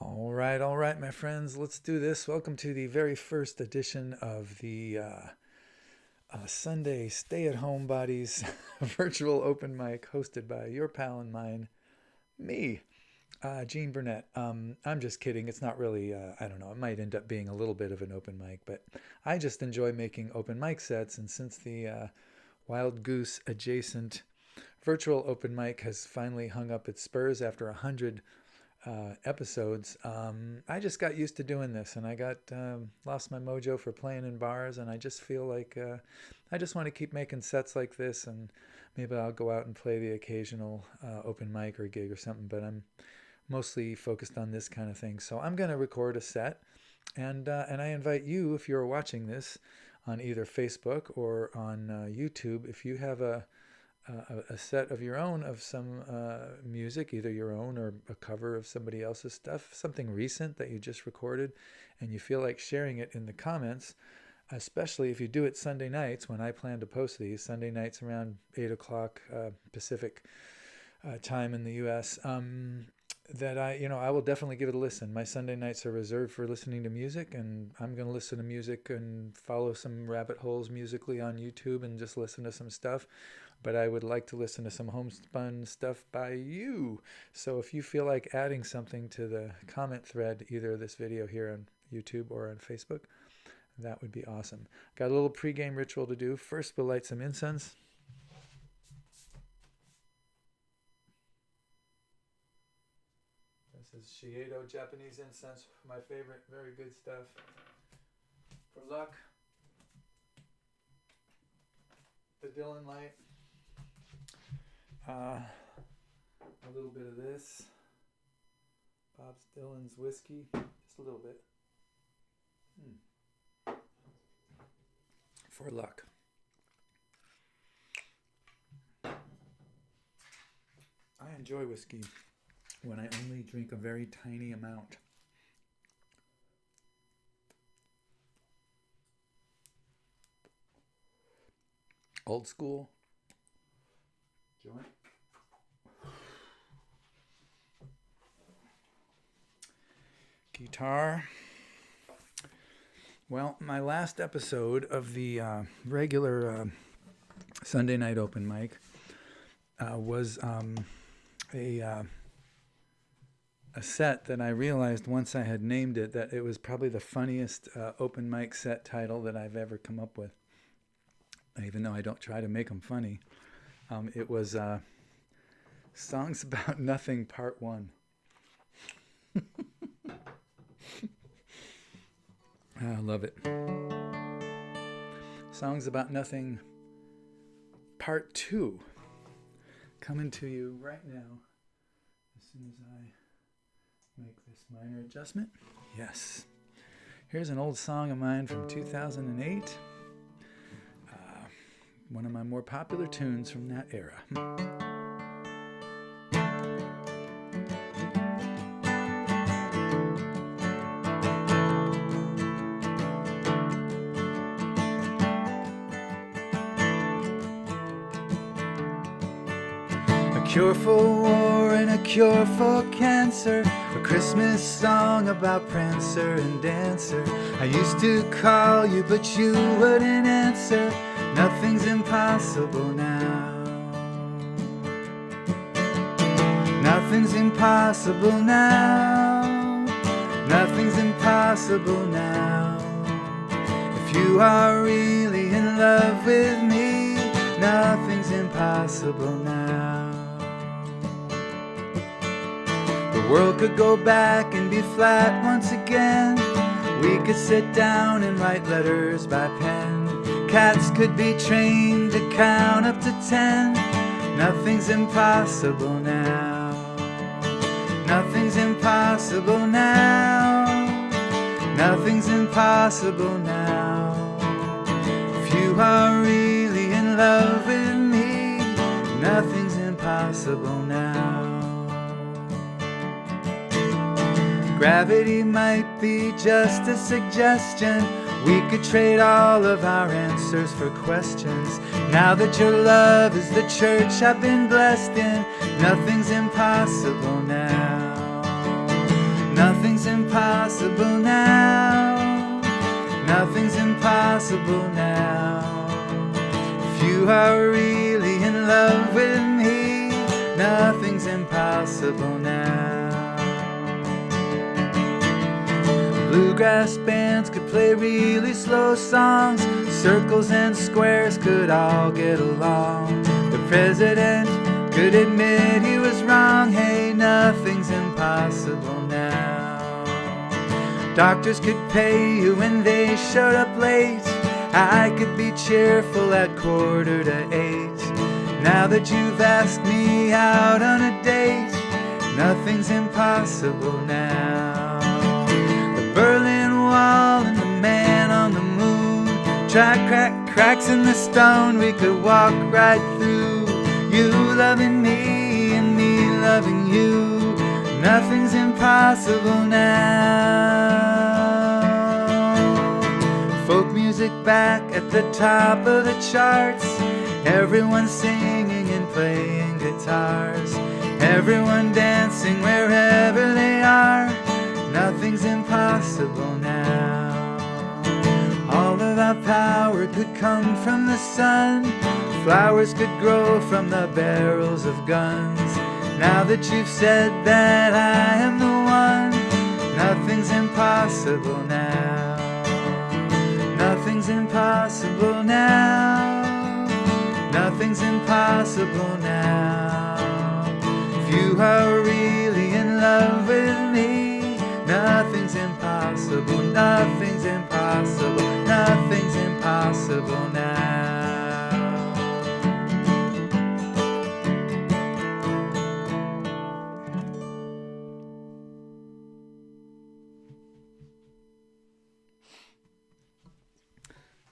All right, my friends, let's do this. Welcome to the very first edition of the Sunday Stay-At-Homebodies virtual open mic hosted by your pal and mine, me, Gene Burnett. I'm just kidding. It's not really, I don't know, it might end up being a little bit of an open mic, but I just enjoy making open mic sets. And since the Wild Goose adjacent virtual open mic has finally hung up its spurs after 100 episodes, I just got used to doing this, and I got lost my mojo for playing in bars, and I just feel like I just want to keep making sets like this, and maybe I'll go out and play the occasional open mic or gig or something, but I'm mostly focused on this kind of thing. So I'm going to record a set, and I invite you, if you're watching this on either Facebook or on YouTube, if you have a set of your own of some music, either your own or a cover of somebody else's stuff, something recent that you just recorded, and you feel like sharing it in the comments, especially if you do it Sunday nights when I plan to post these, Sunday nights around 8 o'clock Pacific time in the U.S., that I will definitely give it a listen. My Sunday nights are reserved for listening to music, and I'm going to listen to music and follow some rabbit holes musically on YouTube and just listen to some stuff. But I would like to listen to some homespun stuff by you. So if you feel like adding something to the comment thread, either this video here on YouTube or on Facebook, that would be awesome. Got a little pregame ritual to do. First, we'll light some incense. This is Shiedo Japanese incense, my favorite, very good stuff. For luck, the Dylan light. A little bit of this. Bob Dylan's whiskey, just a little bit. For luck. I enjoy whiskey when I only drink a very tiny amount. Old school joint. Guitar. Well, my last episode of the regular Sunday night open mic was a set that I realized once I had named it that it was probably the funniest open mic set title that I've ever come up with. Even though I don't try to make them funny. It was Songs About Nothing Part 1. I love it. Songs About Nothing Part 2. Coming to you right now as soon as I make this minor adjustment. Yes. Here's an old song of mine from 2008. One of my more popular tunes from that era. A cure for war and a cure for cancer, a Christmas song about Prancer and Dancer. I used to call you but you wouldn't answer. Nothing's impossible now. Nothing's impossible now. Nothing's impossible now. If you are really in love with me, nothing's impossible now. The world could go back and be flat once again. We could sit down and write letters by pen. Cats could be trained to count up to 10. Nothing's impossible now. Nothing's impossible now. Nothing's impossible now. If you are really in love with me, nothing's impossible now. Gravity might be just a suggestion. We could trade all of our answers for questions. Now that your love is the church I've been blessed in, nothing's impossible now. Nothing's impossible now. If you are really in love with me, nothing's impossible now. Bluegrass bands could play really slow songs, circles and squares could all get along. The president could admit he was wrong, hey, nothing's impossible now. Doctors could pay you when they showed up late, I could be cheerful at 7:45. Now that you've asked me out on a date, nothing's impossible now. The Berlin Wall and the man on the moon, try cracks in the stone we could walk right through. You loving me and me loving you, nothing's impossible now. Folk music back at the top of the charts, everyone singing and playing guitars, everyone dancing wherever they are, nothing's impossible now. All of our power could come from the sun, flowers could grow from the barrels of guns. Now that you've said that I am the one, nothing's impossible now. Nothing's impossible now. Nothing's impossible now. If you are really in love with me, nothing's impossible. Nothing's impossible. Nothing's impossible now.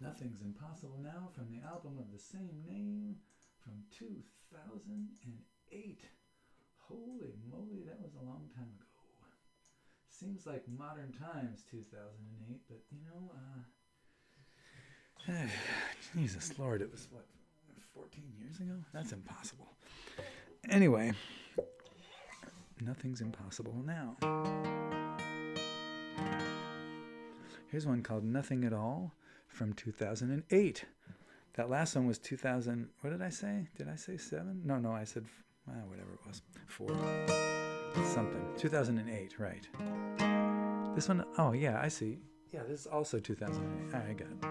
Nothing's Impossible Now from the album of the same name from 2008. Holy moly, that was a long time ago. Seems like modern times, 2008, but you know, Jesus Lord, it was what, 14 years ago? That's impossible. Anyway, Nothing's Impossible Now. Here's one called Nothing at All from 2008. That last one was 2000. What did I say? Did I say 7? No, I said whatever it was. 4. Something. 2008, right. This one, oh yeah, I see. Yeah, this is also 2008. I got it.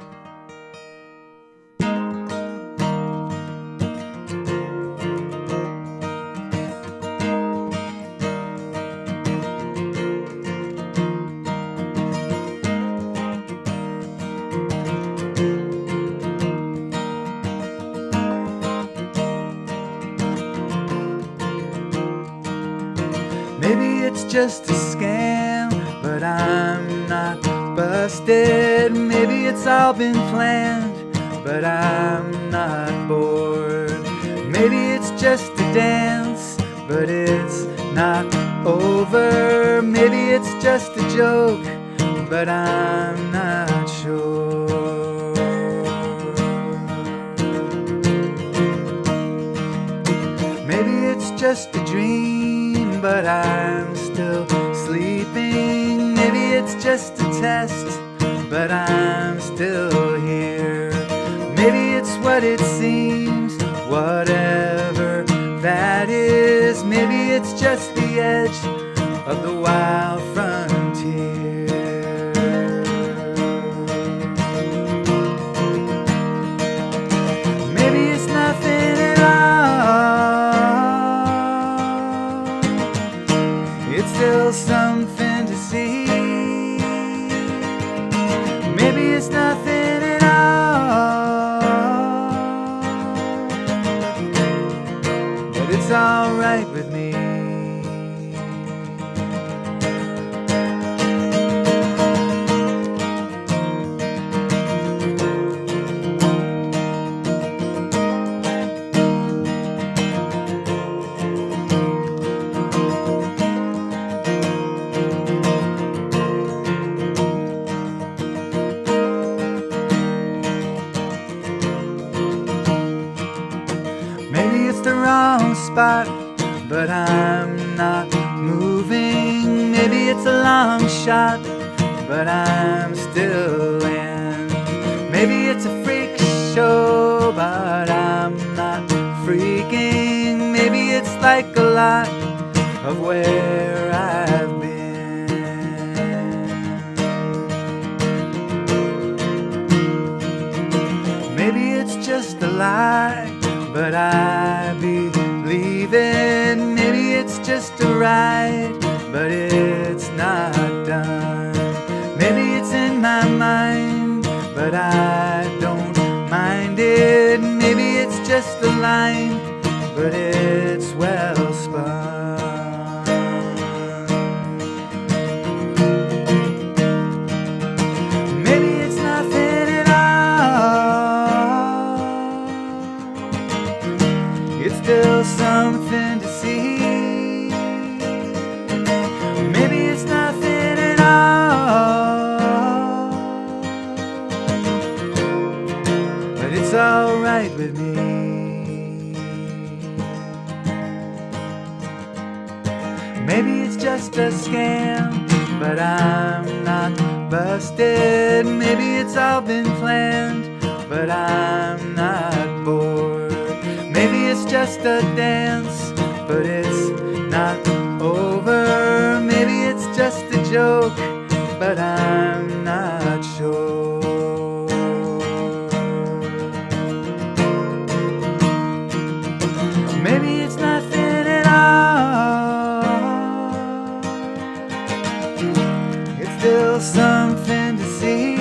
Maybe it's just a scam, but I'm not busted. Maybe it's all been planned, but I'm not bored. Maybe it's just a dance, but it's not over. Maybe it's just a joke, but I'm not sure. Maybe it's just a dream, but I'm still sleeping. Maybe it's just a test, but I'm still here. Maybe it's what it seems, whatever that is. Maybe it's just the edge of the wild frontier. Maybe it's nothing at all. It's still something to see. Maybe it's nothing at all, but it's alright with me. Spot, but I'm not moving. Maybe it's a long shot, but I'm still in. Maybe like a lot of where I've been. Maybe it's just a lie, but I believe it. Maybe it's just a ride, but it's not done. Maybe it's in my mind, but I don't mind it. Maybe it's just a line, but it's well spun. Maybe it's nothing at all. It's still something to see. Maybe it's nothing at all, but it's alright with me. Maybe it's just a scam, but I'm not busted. Maybe it's all been planned, but I'm not bored. Maybe it's just a dance, but it's not over. Maybe it's just a joke, but I'm not sure. Maybe it's nothing at all. It's still something to see.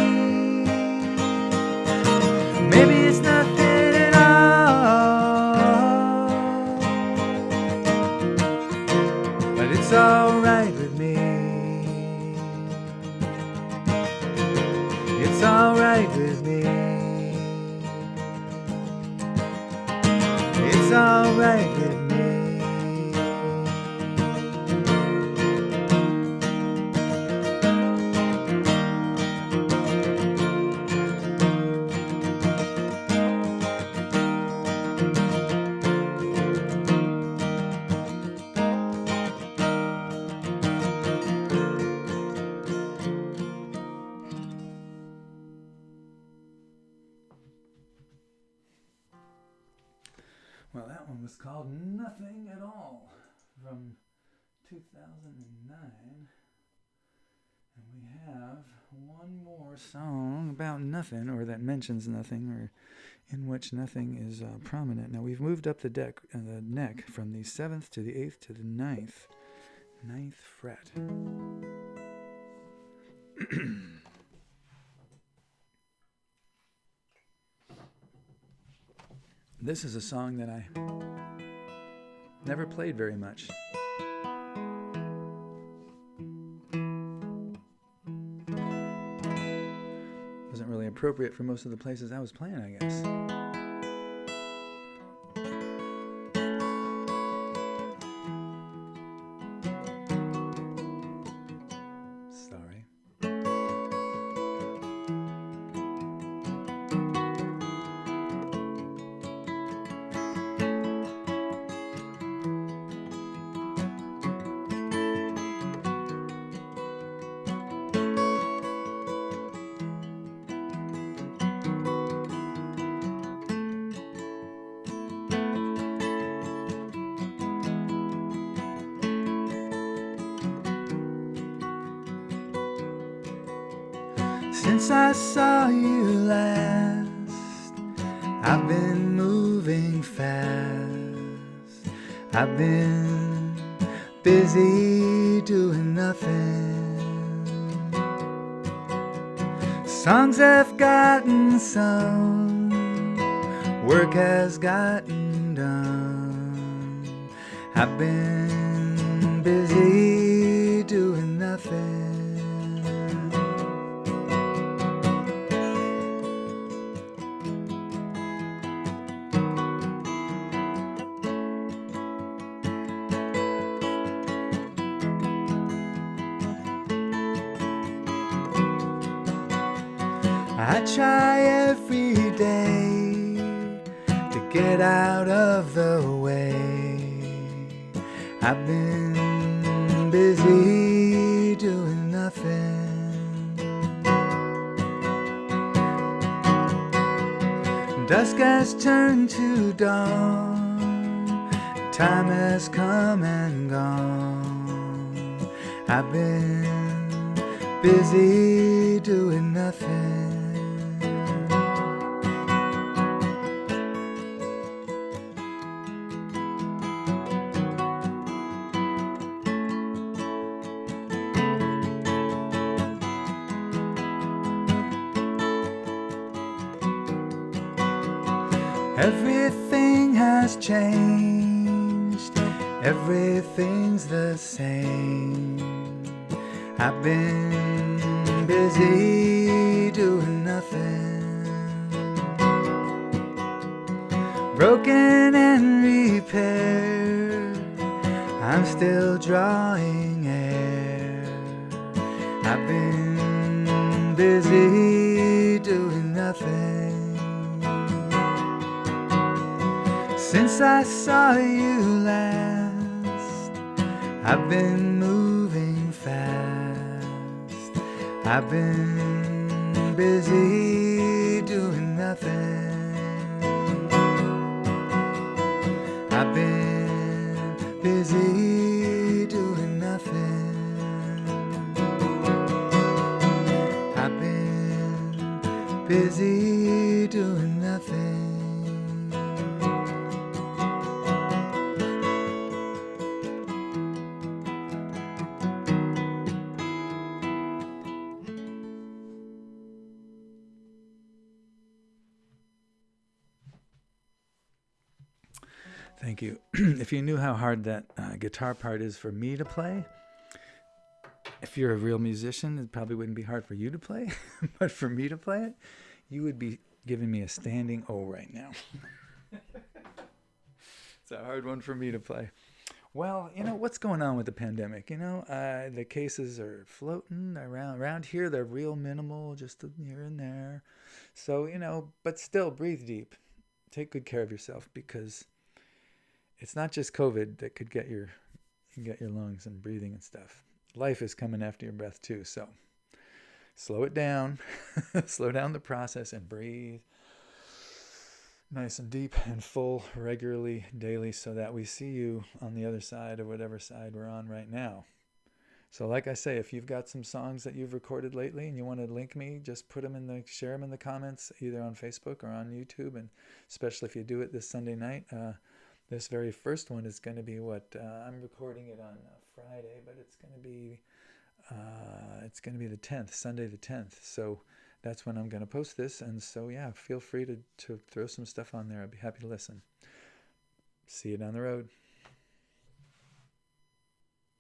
Maybe it's nothing at all, but it's alright with me. It's alright with me. It's alright with me. Well, that one was called Nothing at All from 2009. And we have one more song about nothing, or that mentions nothing, or in which nothing is prominent. Now, we've moved up the neck from the 7th to the 8th to the 9th fret. This is a song that I never played very much. Wasn't really appropriate for most of the places I was playing, I guess. Sorry. Since I saw you last, I've been moving fast. I've been busy doing nothing. Songs have gotten sung, work has gotten done. I've been busy doing nothing. I try every day to get out of the way. I've been busy doing nothing. Dusk has turned to dawn. Time has come and gone. I've been busy doing nothing. Everything has changed, everything's the same. I've been busy doing nothing. Broken and repaired, I'm still drawing air. I've been busy doing nothing. Since I saw you last, I've been moving fast. I've been busy doing nothing. I've been busy doing nothing. I've been busy doing nothing. Thank you. If you knew how hard that guitar part is for me to play, if you're a real musician, it probably wouldn't be hard for you to play, but for me to play it, you would be giving me a standing O right now. It's a hard one for me to play. Well, what's going on with the pandemic? The cases are floating around here. They're real minimal, just here and there. So, but still breathe deep. Take good care of yourself, because it's not just COVID that could get your lungs and breathing and stuff. Life is coming after your breath too. So slow it down, slow down the process, and breathe nice and deep and full regularly, daily, so that we see you on the other side, or whatever side we're on right now. So like I say, if you've got some songs that you've recorded lately and you want to link me, just share them in the comments, either on Facebook or on YouTube. And especially if you do it this Sunday night, this very first one is going to be I'm recording it on Friday, but it's going to be the 10th, Sunday the 10th. So that's when I'm going to post this. And so, yeah, feel free to throw some stuff on there. I'd be happy to listen. See you down the road.